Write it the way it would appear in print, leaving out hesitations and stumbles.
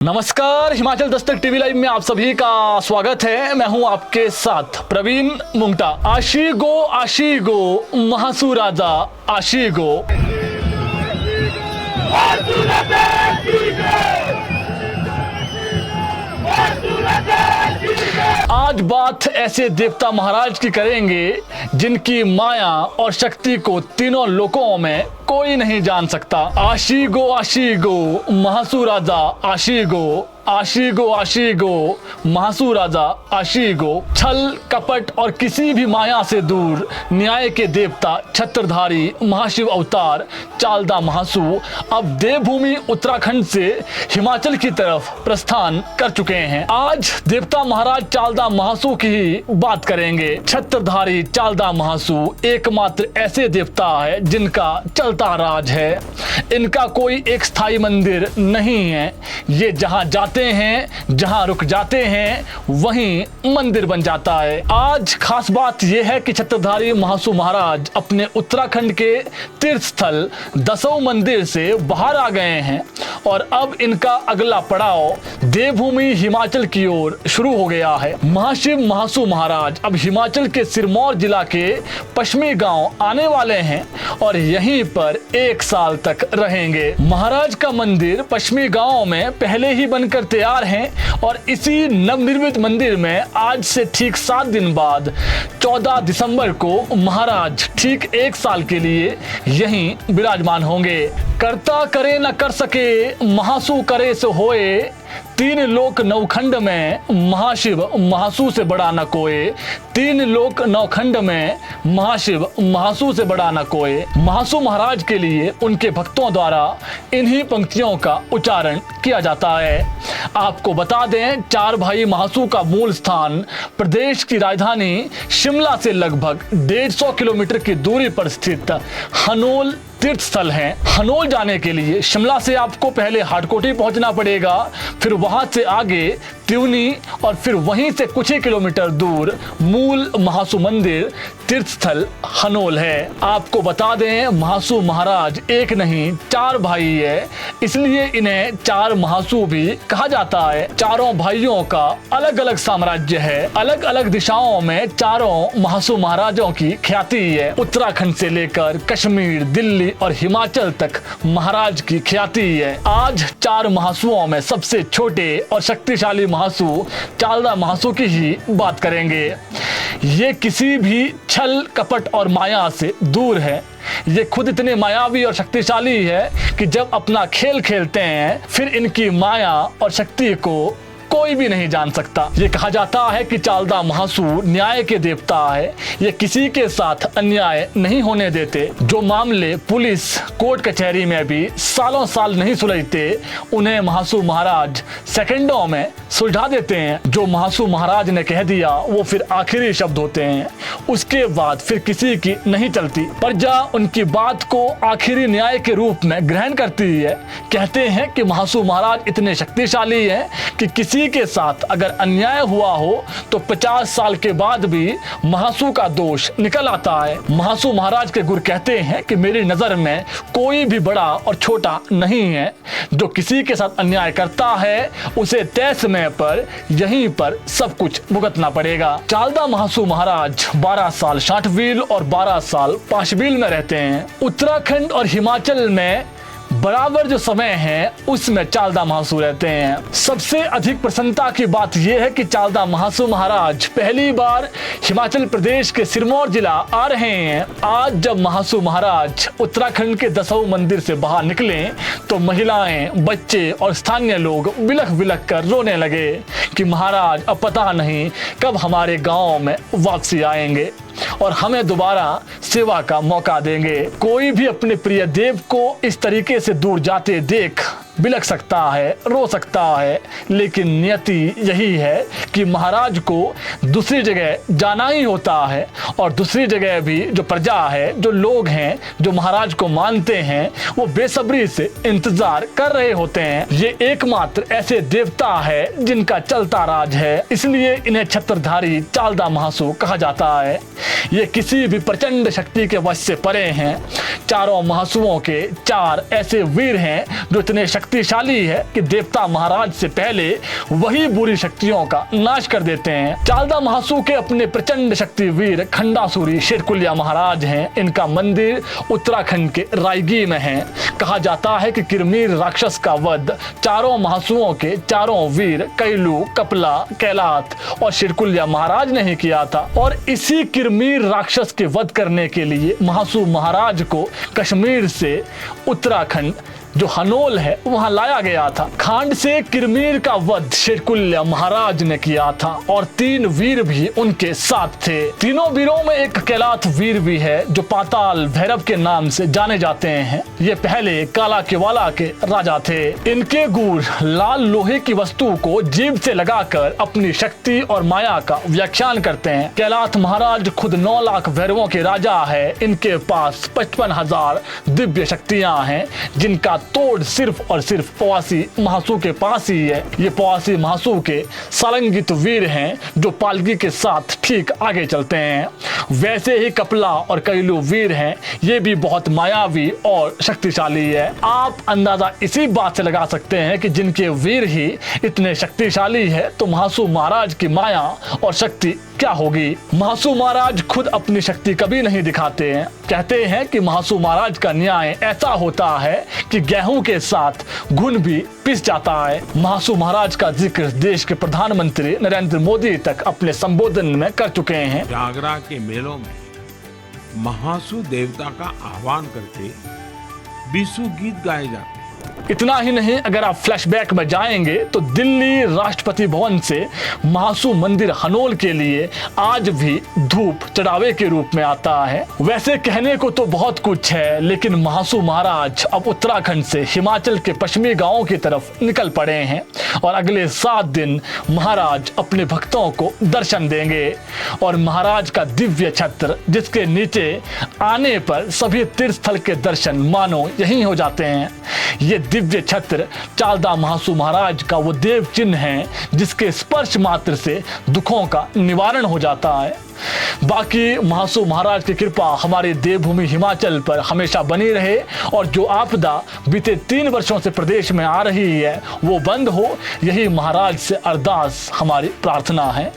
नमस्कार, Himachal Dastak TV live में आप सभी का स्वागत है। मैं हूं आपके साथ प्रवीण मुंगटा। आशी गो महासू राजा आशी गो। आज बात ऐसे देवता महाराज की करेंगे जिनकी माया और शक्ति को तीनों लोकों में कोई नहीं जान सकता। आशी गो महासू राजा आशी गो महासू राजा आशी गो। छल कपट और किसी भी माया से दूर न्याय के देवता छत्रधारी महाशिव अवतार चालदा महासू अब देवभूमि उत्तराखंड से हिमाचल की तरफ प्रस्थान कर चुके हैं। आज देवता महाराज चालदा महासू की ही बात करेंगे। छत्रधारी चालदा महासू एकमात्र ऐसे देवता है जिनका चलता राज है। इनका कोई एक स्थायी मंदिर नहीं है। ये जहां जाते हैं, जहां रुक जाते हैं, वहीं मंदिर बन जाता है। आज खास बात यह है कि छत्रधारी महासू महाराज अपने उत्तराखंड के तीर्थ स्थल दसों मंदिर से बाहर आ गए हैं और अब इनका अगला पड़ाव देवभूमि हिमाचल की ओर शुरू हो गया है। महाशिव महासू महाराज अब हिमाचल के सिरमौर जिला के पश्चिमी गांव आने वाले हैं और यहीं पर 1 साल तक रहेंगे। महाराज का मंदिर पश्चिमी गांव में पहले ही बनकर तैयार हैं और इसी नवनिर्मित मंदिर में आज से ठीक 7 दिन बाद 14 दिसंबर को महाराज ठीक 1 साल के लिए यहीं विराजमान होंगे। करता करे न कर सके महासू करे सो होए, 3 लोक नवखंड में महाशिव महासू से बड़ा न कोई। 3 लोक नवखंड में महाशिव महासू से बड़ा न कोई। महासू महाराज के लिए उनके भक्तों द्वारा इन्हीं पंक्तियों का उच्चारण किया जाता है। आपको बता दें, 4 भाई महासू का मूल स्थान प्रदेश की राजधानी शिमला से लगभग 150 किलोमीटर की दूरी पर स्थित हनोल तीर्थ स्थल है। हनोल जाने के लिए शिमला से आपको पहले हाटकोटी पहुंचना पड़ेगा, फिर वहां से आगे त्यूनी और फिर वहीं से कुछ ही किलोमीटर दूर मूल महासू मंदिर तीर्थ स्थल हनोल है। आपको बता दें, महासू महाराज एक नहीं 4 भाई है, इसलिए इन्हें 4 महासू भी कहा जाता है। चारों भाइयों का अलग अलग साम्राज्य है। अलग अलग दिशाओं में चारों महासू महाराजों की ख्याति है। उत्तराखंड से लेकर कश्मीर, दिल्ली और हिमाचल तक महाराज की ख्याति है। आज 4 महासुओं में सबसे छोटे और शक्तिशाली महासू चालदा महासू की ही बात करेंगे। ये किसी भी छल कपट और माया से दूर है। ये खुद इतने मायावी और शक्तिशाली है कि जब अपना खेल खेलते हैं फिर इनकी माया और शक्ति को कोई भी नहीं जान सकता। ये कहा जाता है कि चालदा महासू न्याय के देवता है। ये किसी के साथ अन्याय नहीं होने देते। जो मामले पुलिस कोर्ट कचहरी में भी सालों साल नहीं सुलझते, उन्हें महासू महाराज सेकंडों में सुलझा देते हैं। जो महासू महाराज ने कह दिया वो फिर आखिरी शब्द होते हैं। उसके बाद फिर किसी की नहीं चलती। प्रजा उनकी बात को आखिरी न्याय के रूप में ग्रहण करती है। कहते हैं कि महासू महाराज इतने शक्तिशाली हैं कि किसी के साथ अगर अन्याय हुआ हो तो 50 साल के बाद भी महासू का दोष निकल आता है। महासू महाराज के गुरु कहते हैं कि मेरी नजर में कोई भी बड़ा और छोटा नहीं है। जो किसी के साथ अन्याय करता है उसे तय समय पर यहीं पर सब कुछ भुगतना पड़ेगा। चालदा महासू महाराज 12 साल शांटवील और 12 साल पाशबील में रहते हैं। उत्तराखंड और हिमाचल में बराबर जो समय है उसमें चालदा महासू रहते हैं। सबसे अधिक प्रसन्नता की बात यह है कि चालदा महासू महाराज पहली बार हिमाचल प्रदेश के सिरमौर जिला आ रहे हैं। आज जब महासू महाराज उत्तराखंड के दसों मंदिर से बाहर निकले तो महिलाएं, बच्चे और स्थानीय लोग बिलख बिलख कर रोने लगे कि महाराज अब पता नहीं कब हमारे गांव में वापसी आएंगे और हमें दोबारा सेवा का मौका देंगे। कोई भी अपने प्रिय देव को इस तरीके से दूर जाते देख बिलख सकता है, रो सकता है, लेकिन नियति यही है कि महाराज को दूसरी जगह जाना ही होता है और दूसरी जगह भी जो प्रजा है, जो लोग हैं, जो महाराज को मानते हैं, वो बेसब्री से इंतजार कर रहे होते हैं। ये एकमात्र ऐसे देवता है जिनका चलता राज है, इसलिए इन्हें छत्रधारी चालदा महासू कहा जाता है। ये किसी भी प्रचंड शक्ति के वश से परे हैं। चारों महासुओं के 4 ऐसे वीर हैं जो इतने शक्तिशाली है कि देवता महाराज से पहले वही बुरी शक्तियों का नाश कर देते हैं। चालदा महासू के अपने प्रचंड शक्तिवीर खंडासुरी शेरकुलिया महाराज हैं। इनका मंदिर उत्तराखंड के रायगी में है। कहा जाता है कि किरमीर राक्षस का वध चारों महासुओं के चारों वीर कैलू, कपला, कैलात और शेरकुलिया महाराज ने ही किया था। और इसी किरमीर राक्षस के वध करने के लिए महासू महाराज को कश्मीर से उत्तराखंड जो हनोल है वहां लाया गया था। खांड से किरमीर का वध शेरकुलिया महाराज ने किया था और 3 वीर भी उनके साथ थे। तीनों वीरों में एक कैलात वीर भी है जो पाताल भैरव के नाम से जाने जाते हैं। ये पहले काला केवाला के राजा थे। इनके गुर लाल लोहे की वस्तु को जीभ से लगाकर अपनी शक्ति और माया का व्याख्यान करते हैं। कैलात महाराज खुद 9 लाख भैरवों के राजा है। इनके पास 55,000 दिव्य शक्तियां हैं जिनका तोड़ सिर्फ और सिर्फ पवासी महासू के पास ही है। ये पवासी महासू के सारंगित वीर हैं जो पालकी के साथ ठीक आगे चलते हैं। वैसे ही कपला और कैलू वीर हैं। ये भी बहुत मायावी और शक्तिशाली है। आप अंदाजा इसी बात से लगा सकते हैं कि जिनके वीर ही इतने शक्तिशाली है तो महासू महाराज की माया और शक्ति क्या होगी। महासू महाराज खुद अपनी शक्ति कभी नहीं दिखाते हैं। कहते हैं कि महासू महाराज का न्याय ऐसा होता है कि गेहूं के साथ घुन भी पिस जाता है। महासू महाराज का जिक्र देश के प्रधानमंत्री नरेंद्र मोदी तक अपने संबोधन में कर चुके हैं। जागरा के मेलों में महासू देवता का आह्वान करके बिसु गीत गाए जाते हैं। इतना ही नहीं, अगर आप फ्लैशबैक में जाएंगे तो दिल्ली राष्ट्रपति भवन से महासू मंदिर हनोल के लिए आज भी धूप चढ़ावे के रूप में आता है। वैसे कहने को तो बहुत कुछ है, लेकिन महासू महाराज अब उत्तराखंड से हिमाचल के पश्चिमी गांवों की तरफ निकल पड़े हैं और अगले 7 दिन महाराज अपने भक्तों को दर्शन देंगे। और महाराज का दिव्य छत्र जिसके नीचे आने पर सभी तीर्थस्थल के दर्शन मानो यहीं हो जाते हैं। ये दिव्य छत्र चालदा महासू महाराज का वो देव चिन्ह है जिसके स्पर्श मात्र से दुखों का निवारण हो जाता है। बाकी महासू महाराज की कृपा हमारी देवभूमि हिमाचल पर हमेशा बनी रहे और जो आपदा बीते 3 वर्षों से प्रदेश में आ रही है वो बंद हो, यही महाराज से अरदास हमारी प्रार्थना है।